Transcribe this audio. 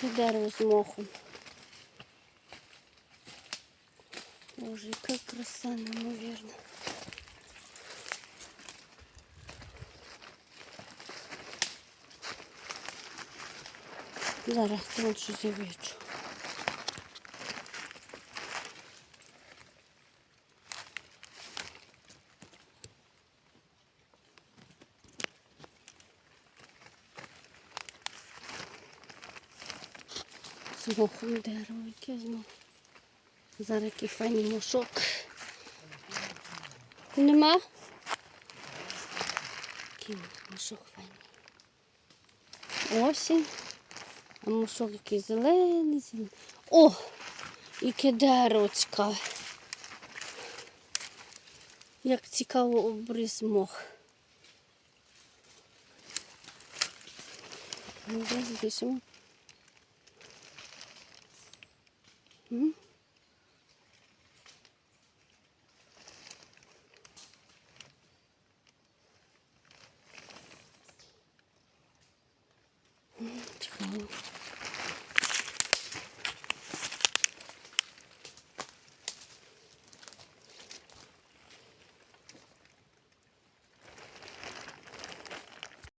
яке дерево з мохом. Боже, яка краса, неймовірна. Зараз тут щось я бачу. З мохом дерево, яке знову. Зараз який файний мошок. Нема? Який мошок файний. Осінь. А мошок який зелений, зелений. О! Яке дерево цікаве. Як цікаво обріз мох. Де збільшимо?